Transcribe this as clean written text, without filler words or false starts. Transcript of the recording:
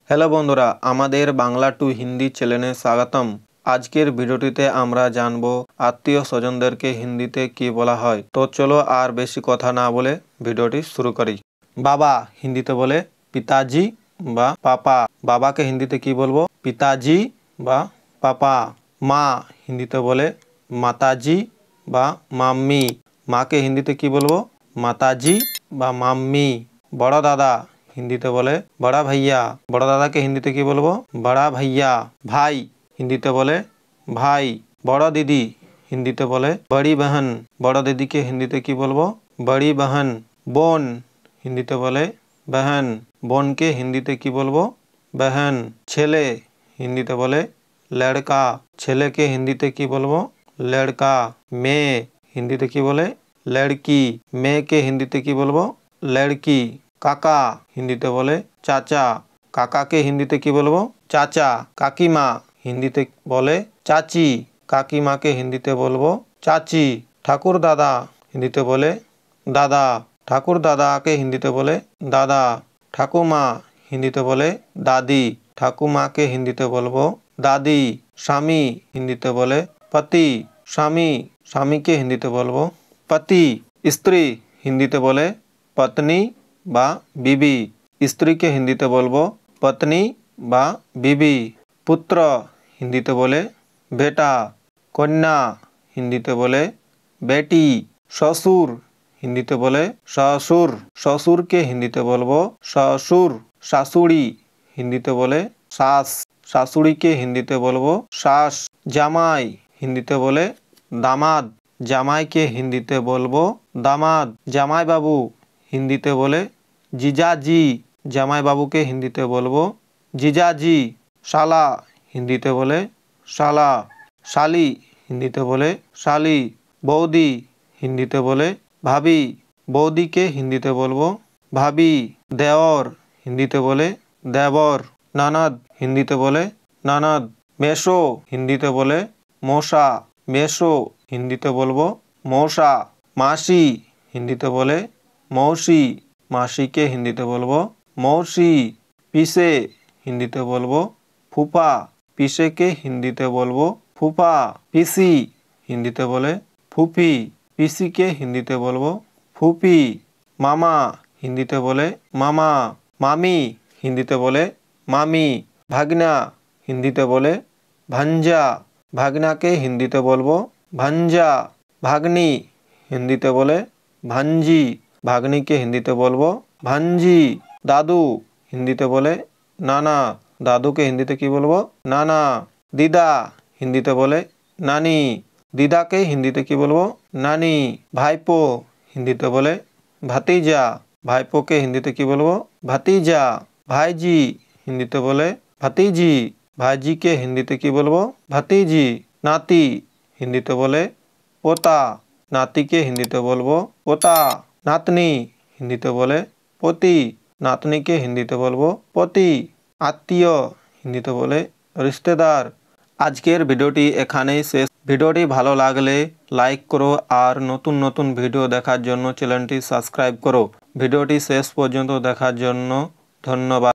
Hello বন্ধুরা, আমাদের Bangla two Hindi চ্যানেলে স্বাগতম। আজকের ভিডিওটিতে আমরা জানব আত্মীয় স্বজনদেরকে হিন্দিতে কি বলা হয়। তো চলো আর বেশি কথা না বলে ভিডিওটি শুরু করি। বাবা হিন্দিতে বলে পিতাজি বা পাপা। বাবাকে হিন্দিতে কি বলবো? পিতাজি বা পাপা। মা হিন্দিতে বলে মাতাজি বা মাম্মি। মাকে হিন্দিতে কি বলবো? মাতাজি বা মাম্মি। বড় দাদা হিন্দিতে বলে बड़ा भैया। बड़ा दादा के हिंदी की बोलबो? बड़ा भैया। भाई हिंदी बोले भाई। बड़ा दीदी हिंदी बोले बड़ी बहन। बड़ा दीदी के हिंदी की बोलबो? बड़ी बहन। बोन हिंदी बोले बहन। बोन के हिंदी की बोलबो? बहन। छेले हिंदी बोले लड़का। छेले के हिंदी की बोलबो? लड़का। मेये हिंदी की बोले लड़की। मेये के हिंदी की बोलबो? लड़की। काका हिंदी बोले चाचा। काका के हिंदी की बोलबो? चाचा। काकी माँ हिंदी बोले चाची। काकी माँ के हिंदी बोलबो चाची। ठाकुर दादा हिंदी बोले दादा। ठाकुर दादा के हिंदी बोले दादा। ठाकुर माँ हिंदी बोले दादी। ठाकुर माँ के हिंदी बोलबो दादी। स्वामी हिंदी बोले पति। स्वामी स्वामी के हिंदी बोलबो पति। स्त्री हिंदी बोले पत्नी बा बीबी। स्त्री के हिंदी बोलबो पत्नी बा बीबी। पुत्र हिंदी बोले बेटा। कन्या हिंदी बोले बेटी। ससुर हिंदी बोले ससुर। ससुर के हिंदी बोलबो ससुर। सासुड़ी हिंदी बोले सास। सासुड़ी के हिंदी बोलबो सास। जामाई हिंदी बोले दामाद। जामाई के हिंदी बोलबो दामाद। जामाई बाबू हिंदी बोले जीजाजी। जामाई बाबू के हिंदी बोलबो जीजाजी। शाला हिंदी बोले शाला। शाली हिंदी बोले शाली। बौदी हिंदी बोले भाभी। बौदी के हिंदी बोलबो भाभी। देवर हिंदी बोले देवर। ननद हिंदी बोले ननद। मेसो हिंदी बोले मौसा। मेसो हिंदी बोलबो मौसा। मासी हिंदी बोले मौसी। मासी के हिंदी बोलबो मौसी। पीसे हिंदी बोलबो फूफा। पीसे के हिंदी बोलबो फूफा। पीसी हिंदी बोले फूफी। पीसी के हिंदी बोलबो फूफी। मामा हिंदी बोले मामा। मामी हिंदी बोले मामी। भागना हिंदी बोले भंजा। भागना के हिंदी बोलबो भंजा। भागनी हिंदी बोले भंजी। भागनी के हिंदी बोलबो भंजी। दादू हिंदी बोले नाना। दादू के हिंदी की बोलबो नाना। दीदा हिंदी बोले नानी। दीदा के हिंदी की बोलबो नानी। भाईपो हिंदी बोले भतीजा। भाईपो के हिंदी की बोलबो भतीजा। भाईजी हिंदी बोले भतीजी। भाईजी के हिंदी की बोलबो भतीजी। नाती हिंदी बोले पोता। नाती के हिंदी बोलबो पोता। नातनी हिंदी बोले पोती। नातनी के हिंदी बोलबो पोती। आत्मीय हिंदी बोले रिश्तेदार। आजकेर ভিডিওটি এখানেই শেষ। ভিডিওটি ভালো লাগলে লাইক করো আর নতুন নতুন ভিডিও দেখার জন্য চ্যানেলটি সাবস্ক্রাইব করো। ভিডিওটি শেষ পর্যন্ত দেখার জন্য ধন্যবাদ।